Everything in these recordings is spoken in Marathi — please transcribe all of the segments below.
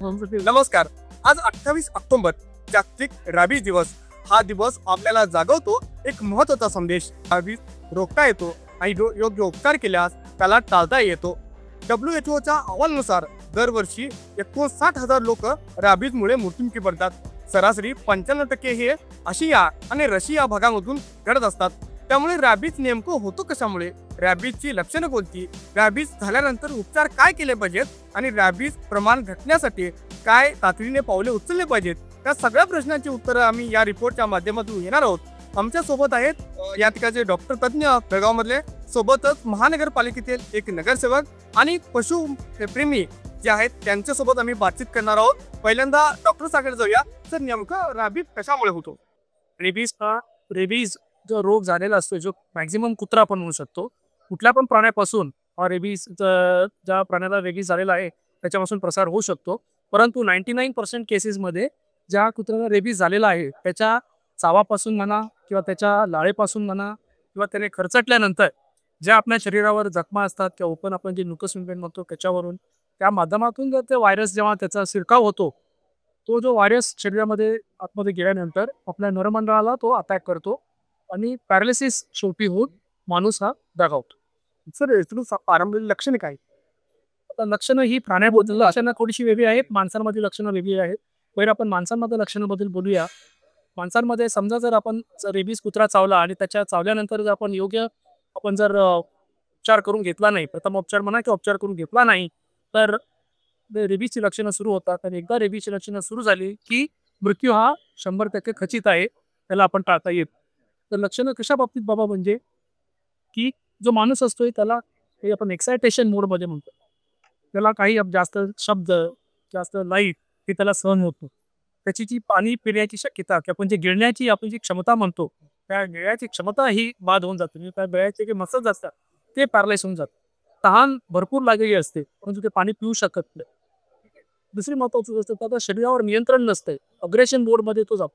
नमस्कार. आज 28 ऑक्टोबर जागतिक रॅबीज दिवस. हा दिवस आपल्याला जागवतो एक महत्त्वाचा संदेश. रॅबीज रोखता येतो आणि योग्य उपचार केल्यास त्याला टाळता येतो. WHO अहवालानुसार दरवर्षी 59,000 लोक रॅबीजमुळे मृत्युमुखी पडतात. सरासरी 95% हे आशिया आणि रशिया भागामधून घडत असतात. त्यामुळे रॅबीज नेमकं होतो कशामुळे, रॅबीजची लक्षणं कोणती, रॅबीज झाल्यानंतर उपचार काय केले पाहिजेत आणि रॅबीज प्रमाण घटण्यासाठी काय तातडीने पावले उचलले पाहिजेत, त्या सगळ्या प्रश्नांची उत्तरं आम्ही या रिपोर्टच्या माध्यमातून घेणार आहोत. आमच्या सोबत आहेत या ठिकाणचे डॉक्टर तज्ज्ञ बेळगाव मधले, सोबतच महानगरपालिकेतील एक नगरसेवक आणि पशु प्रेमी जे आहेत त्यांच्यासोबत आम्ही बातचीत करणार आहोत. पहिल्यांदा डॉक्टर सागर जाऊया. सर, नेमकं रॅबीज कशामुळे होतो? रेबीज जो रोग झालेला असतो, जो मॅक्झिमम कुत्रा आपण म्हणू शकतो, कुठल्या पण प्राण्यापासून रेबीज, ज्या प्राण्याला रेबीज झालेला आहे त्याच्यापासून प्रसार होऊ शकतो. परंतु 99% केसेसमध्ये ज्या कुत्र्याला रेबीज झालेला आहे त्याच्या चावापासून म्हणा किंवा त्याच्या लाळेपासून म्हणा किंवा त्याने खरचटल्यानंतर ज्या आपल्या शरीरावर जखमा असतात किंवा ओपन आपण जे न्यूकस मेम्ब्रेन म्हणतो त्याच्यावरून, त्या माध्यमातून जर ते व्हायरस जेव्हा त्याचा शिरकाव होतो, तो जो व्हायरस शरीरामध्ये आतमध्ये गेल्यानंतर आपल्या नरमंडळाला तो अटॅक करतो आणि पॅरालिसिस शेवटी होऊन माणूस हा दगावतो. सर, यातून पारंपरिक लक्षणे काय? आता लक्षणं ही प्राण्याबद्दल लक्षणं थोडीशी वेगळी आहेत, माणसांमध्ये लक्षणं वेगळी आहेत. पहिलं आपण माणसांमध्ये लक्षणांबद्दल बोलूया. माणसांमध्ये समजा जर आपण रेबीज कुत्रा चावला आणि त्याच्या चावल्यानंतर जर आपण योग्य उपचार करून घेतला नाही, प्रथम उपचार म्हणा किंवा उपचार करून घेतला नाही, तर रेबीजची लक्षणं सुरू होतात. आणि एकदा रेबीजची लक्षणं सुरू झाली की मृत्यू हा 100% खचित आहे, त्याला आपण टाळता येत. तर लक्षणं कशा बाबतीत बाबा, म्हणजे की जो माणूस असतोय त्याला हे आपण एक्सायटेशन मोडमध्ये म्हणतो, त्याला काही जास्त शब्द, जास्त लाईट हे त्याला सहन होत नाही. त्याची जी पाणी पिण्याची शक्यता किंवा आपण जे गिळण्याची आपण जी क्षमता म्हणतो, त्या गिळण्याची क्षमता ही बाद होऊन जाते. म्हणजे त्या गळ्याचे जे मसल्स असतात ते पॅरालाइज होऊन जातात. तहान भरपूर लागलेली असते परंतु ते पाणी पिऊ शकत नाही. दुसरी महत्वाची गोष्ट, त्याचा शरीरावर नियंत्रण नसते, अग्रेशन मोडमध्ये तो जातो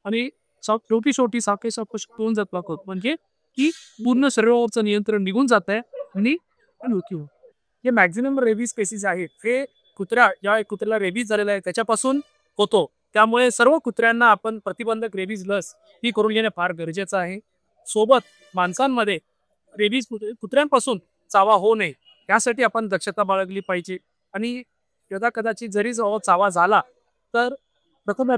आणि शेवटी साखळी होऊन जात म्हणजे की पूर्ण शरीरावरचं नियंत्रण निघून जात आहे आणि मृत्यू. हे मॅक्झिमम रेबीज केसेस आहेत, हे ज्या कुत्र्याला रेबीज झालेला आहे त्याच्यापासून होतो. त्यामुळे सर्व कुत्र्यांना आपण प्रतिबंधक रेबीज लस ही करून घेणे फार गरजेचं आहे. सोबत माणसांमध्ये रेबीज कुत्र्यांपासून चावा होऊ नये यासाठी आपण दक्षता बाळगली पाहिजे. आणि कदाचित जरी चावा झाला तर प्रथम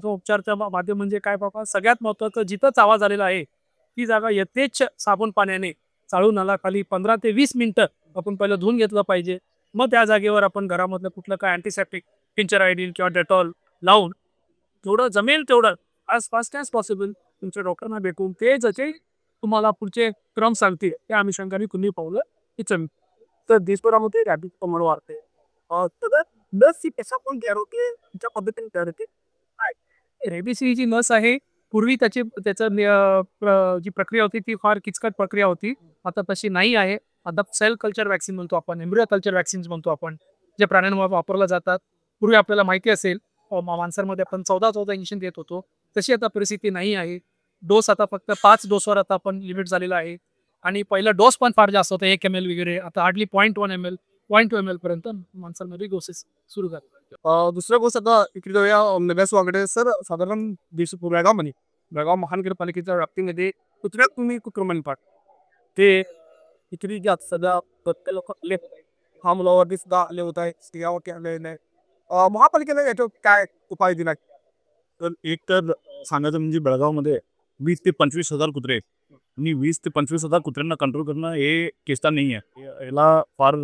उपचारच्या माध्यम म्हणजे काय बाबा, सगळ्यात महत्त्वाचं, जिथं चावा झालेला आहे ती जागा यथेच्छ साबण पाण्याने चाळून खाली 15 ते 20 मिनिटं आपण पहिलं धुवून घेतलं पाहिजे. मग त्या जागेवर आपण घरामधलं कुठलं काय अँटीसेप्टिक, टिंचर आयडिल किंवा डेटॉल लावून जेवढं जमेल तेवढं ॲज फास्ट ॲज पॉसिबल तुमच्या डॉक्टरना भेटून ते जसे तुम्हाला पुढचे क्रम सांगतील त्या अनुषंगाने तुम्ही पावलं की तर देशभरामध्ये रॅबीज प्रमाण वाढते. तर लस ही कशापासून तयार होते, तुमच्या पद्धतीने तयार होते? रेबीज ही जी लस आहे, पूर्वी जी प्रक्रिया होती ती फार किचकट प्रक्रिया होती. आता तशी नाही आहे. आता सेल कल्चर वॅक्सिन म्हणतो आपण, एम्ब्रियो कल्चर वॅक्सिन म्हणतो आपण, जे प्राण्यांवर वापरल्या जातात. पूर्वी आपल्याला माहिती असेल माणसांमध्ये आपण 14 इंजेक्शन देत होतो, तशी आता परिस्थिती नाही आहे. डोस आता फक्त 5 डोसवर आता आपण लिमिट झालेला आहे. आणि पहिला डोस पण फार जास्त होता, 1 ml वगैरे, आता हार्डली 0.1 ml 0.2 ml पर्यंत माणसांमध्ये डोसेस सुरू झाले. दुसऱ्या गोष्ट, आता इकडे जाऊया नगरसेवकाकडे. सर, साधारण बेळगाव महानगरपालिकेच्या व्याप्तीमध्ये कुत्र्यात तुम्ही कुत्र म्हणतात ते इकडे जे सध्या प्रत्येक लोक हा मुलावरती सुद्धा आले होत आहे, स्त्रियावरती आले नाही. महापालिकेने याच्यावर काय उपाय दिला? तर एक तर सांगायचं म्हणजे बेळगावमध्ये 20 ते 25,000 कुत्रे आहेत आणि 20 ते 25,000 कुत्र्यांना कंट्रोल करणं हे केसता नाही आहे. याला फार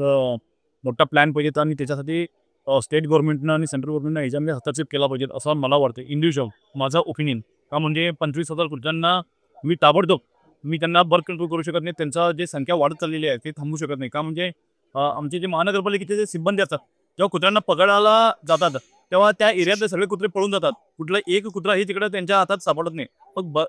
मोठा प्लॅन पाहिजे आणि त्याच्यासाठी स्टेट गव्हर्नमेंटनं आणि सेंट्रल गव्हर्नमेंटनं ह्याच्यामध्ये हस्तक्षेप केला पाहिजे असं मला वाटतं. इंडिव्हिज्युअल माझा ओपिनियन. का म्हणजे 25,000 कुत्र्यांना मी ताबडतोब त्यांना बर्थ कंट्रोल करू शकत नाही. त्यांचा जे संख्या वाढत चाललेली आहे ते थांबू शकत नाही. का म्हणजे आमचे जे महानगरपालिकेचे जे सिब्बंदी असतात, जेव्हा कुत्र्यांना पकडायला जातात तेव्हा त्या एरियातले सगळे कुत्रे पळून जातात. कुठला एक कुत्रा हे तिकडे त्यांच्या हातात सापडत नाही. मग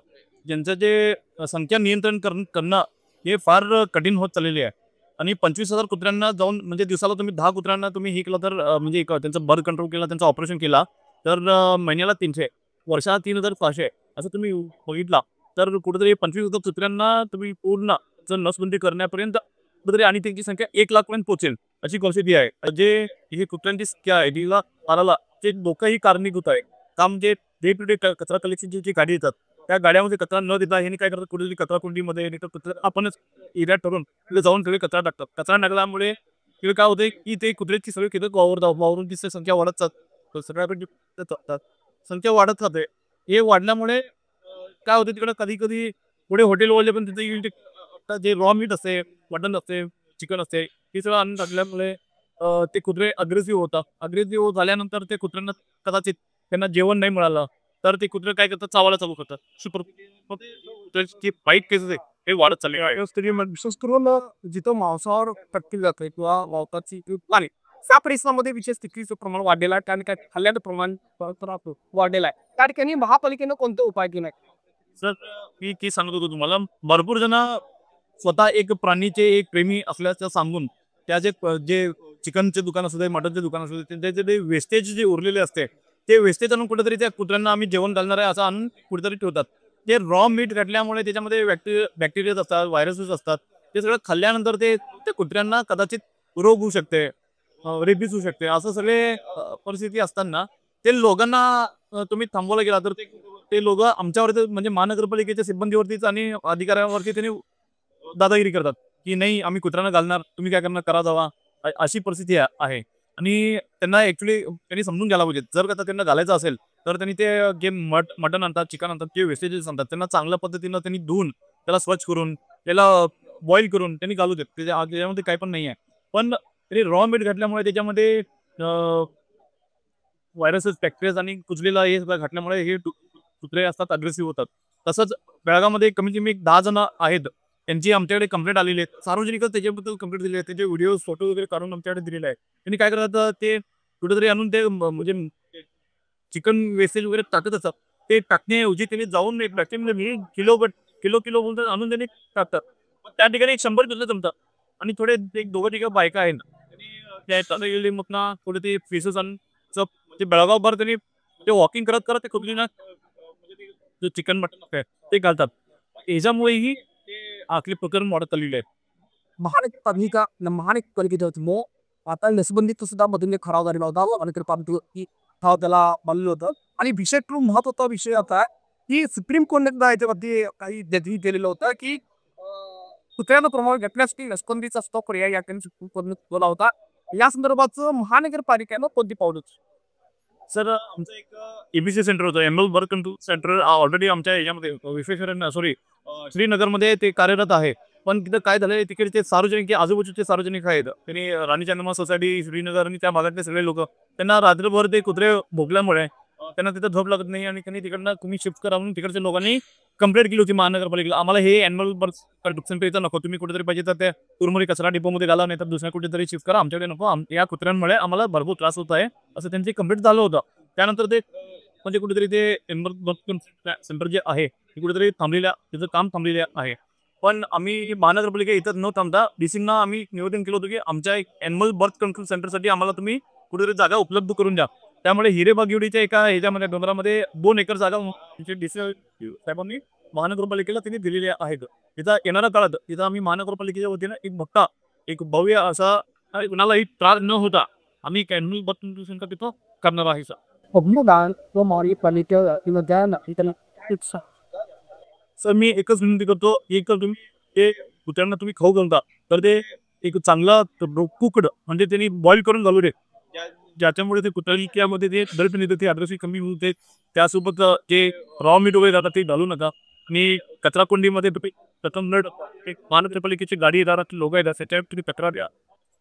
ज्यांचं जे संख्या नियंत्रण करणं हे फार कठीण होत चाललेले आहे. आणि 25,000 कुत्र्यांना जाऊन म्हणजे दिवसाला तुम्ही 10 कुत्र्यांना तुम्ही हे केलं तर म्हणजे त्यांचं बर्थ कंट्रोल केला, त्यांचं ऑपरेशन केला तर महिन्याला 300, वर्षाला 3,500 असं तुम्ही बघितला तर कुठेतरी 25,000 कुत्र्यांना तुम्ही पूर्ण जर नसबंदी करण्यापर्यंत कुठेतरी आणि त्यांची संख्या 1 लाख पर्यंत पोहोचेल. अशी परिस्थिती आहे. जे हे कुत्र्यांची संख्या आहे तिला मारायला ते लोकही कारणीभूत आहे. काम जे डे टू डे कचरा कलेक्शनची जी गाडी येतात त्या गाड्यामध्ये कचरा न देता हे काय करतात, कुठेतरी कचरा कुंडीमध्ये नाही तर कुत्रा आपणच एरिया ठरवून तिथे जाऊन सगळे कचरा टाकतात. कचरा टाकल्यामुळे किंवा काय होते की ते कुत्र्याची सगळी किती वावरून तिची संख्या वाढत सगळ्या संख्या वाढत जाते. हे वाढल्यामुळे काय होते तिकडे कधी कधी पुढे हॉटेलवाले पण तिथे येऊन जे रॉ मीट असते, मटन असते, चिकन असते हे सगळं आणून टाकल्यामुळे ते कुत्रे अग्रेसिव्ह होतात. अग्रेसिव्ह झाल्यानंतर ते कुत्र्यांना कदाचित त्यांना जेवण नाही मिळालं तर ते कुत्रे काय करतात, चावायला चालू करतात. जे फाईट केसेस आहे हे वाढत चालले आहे. विशेष करून जिथं मांसावर टक्के जाते किंवा मांसाची पाणी त्या परिसरामध्ये विशेष तिकीचं प्रमाण वाढलेलं आहे. त्या ठिकाणी खाल्ल्याचं प्रमाण वाढलेलं आहे. त्या ठिकाणी महापालिकेनं कोणते उपाय केले आहेत? सर मी ते सांगत होतो तुम्हाला, भरपूर जण स्वतः एक प्राणीचे एक प्रेमी असल्याचं सांगून त्याचे जे चिकनचे दुकान असू दे, मटनचे दुकान असू दे, त्यांचे जे वेस्टेज जे उरलेले असते ते वेस्टेज आणून कुठेतरी त्या कुत्र्यांना आम्ही जेवण घालणार आहे असं आणून कुठेतरी ठेवतात. ते रॉ मीट घातल्यामुळे त्याच्यामध्ये बॅक्टेरिया असतात, व्हायरसेस असतात. ते सगळं खाल्ल्यानंतर ते त्या कुत्र्यांना कदाचित रोग होऊ शकते, रेबीज होऊ शकते. असं सगळे परिस्थिती असताना ते लोकांना तुम्ही थांबवलं गेला तर ते लोक आमच्यावरती म्हणजे महानगरपालिकेच्या सिब्बंदीवरतीच आणि अधिकाऱ्यांवरती त्यांनी दादागिरी करतात की नाही आम्ही कुत्र्यांना घालणार, तुम्ही काय करणार करा जावा. अशी परिस्थिती आहे. आणि त्यांना ऍक्च्युली त्यांनी समजून घ्यायला पाहिजे. जर का त्यांना घालायचं असेल तर त्यांनी ते जे मटन आणतात, चिकन आणतात, जे वेस्टेजेस आणतात त्यांना चांगल्या पद्धतीनं त्यांनी धुवून त्याला स्वच्छ करून त्याला बॉईल करून त्यांनी घालू देत. त्याच्यामध्ये काही पण नाही आहे. पण त्यांनी रॉ मीट घातल्यामुळे त्याच्यामध्ये व्हायरसेस, बॅक्टेरिया आणि कुजलेला हे सगळं घातल्यामुळे हे कुत्रे असतात अग्रेसिव्ह होतात. तसंच बेळगावमध्ये कमीत कमी 10 जण आहेत त्यांची आमच्याकडे कंप्लेंट आलेली आहे. सार्वजनिकच त्याच्याबद्दल कंप्लेंट दिली आहे. त्याचे व्हिडिओ फोटो वगैरे काढून आमच्याकडे दिलेले आहे. त्यांनी काय करतात ते कुठेतरी आणून ते म्हणजे चिकन वेस्टेज वगैरे टाकत असतात. ते टाकण्याऐवजी त्यांनी जाऊन एक प्लॅस्टिकमध्ये किलो बोलतात आणून त्यांनी टाकतात. त्या ठिकाणी 100 किलो जमतात आणि थोडे एक दोघं तिघं बायका आहेत त्या मग ना थोडे ते फिसेस आणून ते बेळगाव भर त्यांनी ते वॉकिंग करत करत ते कुठली जो चिकन मटन ते घालतात. याच्यामुळेही आखली प्रकरण वाढत चाललेले आहे. महानगरपालिकेचं मग आता नसबंदीत सुद्धा मधून खराब झालेला होता. महानगरपालिका त्याला बनलं होतं. आणि विषय महत्वाचा विषय आता की सुप्रीम कोर्टाने याच्यावरती काही जजमेंट केलेलं होतं की कुत्र्यांना प्रमाण घेतल्यासाठी नसबंदीचा असतो पर्याय या ठिकाणी सुप्रीम कोर्टाने बोला होता. या संदर्भात महानगरपालिकेनं कोणती पावलं? सर आमचं एक एबीसी सेंटर होतं, animal birth control centre already आमच्या याच्यामध्ये श्रीनगरमध्ये ते कार्यरत आहे. पण तिथं काय झालंय तिकडे सार्वजनिक आजूबाजूचे सार्वजनिक आहेत त्यांनी राणी चन्नम्मा सोसायटी श्रीनगर आणि त्या भागातले सगळे लोक त्यांना रात्रभर ते कुत्रे भोगल्यामुळे त्यांना तिथं झोप लागत नाही आणि त्यांनी तिकडनं तुम्ही शिफ्ट करा म्हणून तिकडच्या लोकांनी कंप्लेंट केली होती महानगरपालिकेला. आम्हाला हे एनिमल बर्थ कंट्रोल सेंटर इथं नको, तुम्ही कुठेतरी पाहिजे तर त्या तुरमुरी कचरा डिपोमध्ये घाला, नाही तर दुसऱ्या कुठेतरी शिफ्ट करा, आमच्याकडे नको, या कुत्र्यांमुळे आम्हाला भरपूर त्रास होत आहे असं त्यांची कंप्लेंट झालं होतं. त्यानंतर ते म्हणजे कुठेतरी ते एनिमल बर्थ सेंटर जे आहे ते कुठेतरी त्याचं काम थांबलेले आहे. पण आम्ही महानगरपालिका इथं न थांबता डीसींना आम्ही निवेदन केलं होतं की आमच्या एनिमल बर्थ कंट्रोल सेंटरसाठी आम्हाला तुम्ही कुठेतरी जागा उपलब्ध करून द्या. त्यामुळे हिरेबागेवाडीच्या एका ह्याच्यामध्ये डोंगरामध्ये 2 एकर जागा डीसी साहेबांनी महानगरपालिकेला त्यांनी दिलेली आहेत. तिथं येणाऱ्या काळात तिथं आम्ही महानगरपालिकेच्या वतीनं एक मोठा एक भव्य असा कुणालाही त्रास न होता आम्ही एनिमल बर्थ कंट्रोल सेंटर तिथं करणार आहे. सर मी एकच विनंती करतो, एक तर तुम्ही ते कुत्र्यांना तुम्ही खाऊ घालता तर ते एक चांगला कुकड म्हणजे त्यांनी बॉईल करून घालू दे, ज्याच्यामुळे ते कुत्र्यामध्ये ते दर्द येते, ते अग्रेसिव्ह कमी होते. त्यासोबत जे रॉ मीट वगैरे जातात ते घालू नका. आणि कचरा कुंडीमध्ये तुम्ही महानगरपालिकेची गाडी येतात, लोक येतात, त्याच्यावर तुम्ही तक्रार द्या.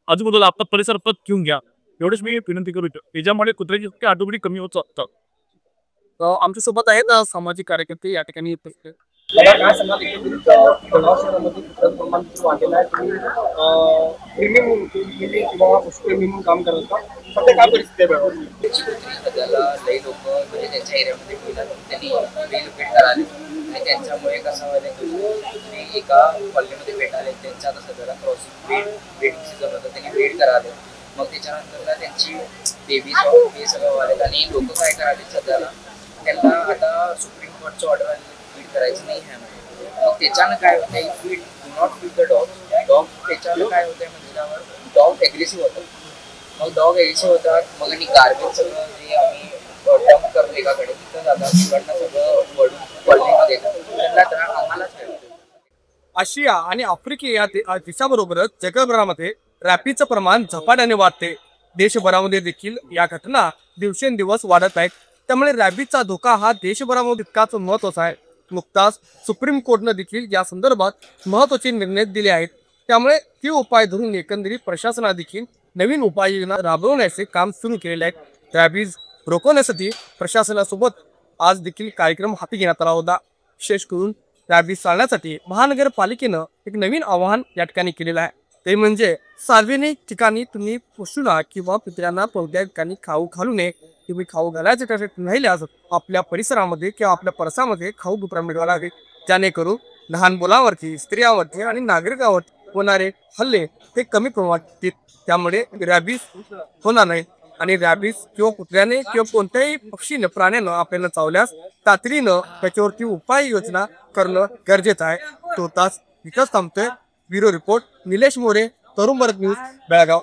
आजूबाजूला आपला परिसर परत घेऊन घ्या, एवढंच मी विनंती करू इच्छितो. त्याच्यामुळे कुत्र्याची संख्या ऑटोमॅटिक कमी होत जातात. आमच्यासोबत आहेत सामाजिक कार्यकर्ते या ठिकाणी. काम करत काय परिस्थिती सध्याला लई लोक म्हणजे त्यांच्या एरियामध्ये गेला त्यांनी रिलोकेट करायला आणि त्यांच्यामुळे कसं व्हायला की एका कॉलनीमध्ये भेटायला त्यांच्या आता सध्याला क्रॉसिंग ब्रीड सीझन होतं त्यांनी ब्रीड करायला. मग त्याच्यानंतर त्यांची बेबी हे सगळं व्हायला आणि लोक काय करायला सध्याला त्यांना आता सुप्रीम कोर्टचं ऑर्डर आलेलं फीड करायचं नाही आहे. मग त्याच्यानं काय होतं feed do not feed the dog त्याच्यानं काय होतंय म्हणजे डॉग ॲग्रेसिव्ह होतात. मग डॉग ॲग्रेसिव्ह होतात, मग आणि गार्बेज सगळं जे आम्ही डंप करतो एकाकडे तिथं जातात, तिकडनं सगळं वडून कॉलनीमध्ये येतात. त्यांना त्रास आम्हालाच मिळतो. आशिया आणि आफ्रिका या देशाबरोबरच जगभरामध्ये रॅबीजचं प्रमाण झपाट्याने वाढते. देशभरामध्ये देखील या घटना दिवसेंदिवस वाढत आहेत. त्यामुळे रॅबीजचा धोका हा देशभरामध्ये तितकाच महत्त्वाचा आहे. नुकताच सुप्रीम कोर्टनं देखील या संदर्भात महत्त्वाचे निर्णय दिले आहेत. त्यामुळे ते उपाय धरून एकंदरीत प्रशासनाने देखील नवीन उपाययोजना राबवण्याचे काम सुरू केलेले आहेत. रॅबीज रोखण्यासाठी प्रशासनासोबत आज देखील कार्यक्रम हाती घेण्यात आला होता. विशेष करून रॅबीज चालण्यासाठी महानगरपालिकेनं एक नवीन आवाहन या ठिकाणी केलेलं आहे. ते म्हणजे सार्वजनिक ठिकाणी तुम्ही पशूंना किंवा कुत्र्यांना कोणत्या ठिकाणी खाऊ घालू नये. तुम्ही खाऊ घालायचे ठरत राहिल्यास आपल्या परिसरामध्ये किंवा आपल्या परसामध्ये खाऊ कुत्रा मिळवा लागेल, जेणेकरून लहान मुलांवरती, स्त्रियांवरती आणि नागरिकांवरती होणारे हल्ले हे कमी प्रमाणात येतील. त्यामुळे रॅबीज होणार नाही आणि रॅबीज किंवा कुत्र्याने किंवा कोणत्याही पक्षीने प्राण्यानं आपल्याला चावल्यास तातडीनं त्याच्यावरती उपाययोजना करणं गरजेचं आहे. तो तास इथंच थांबतोय. Bureau report Nilesh More, Tarun Bharat news, Belgaum.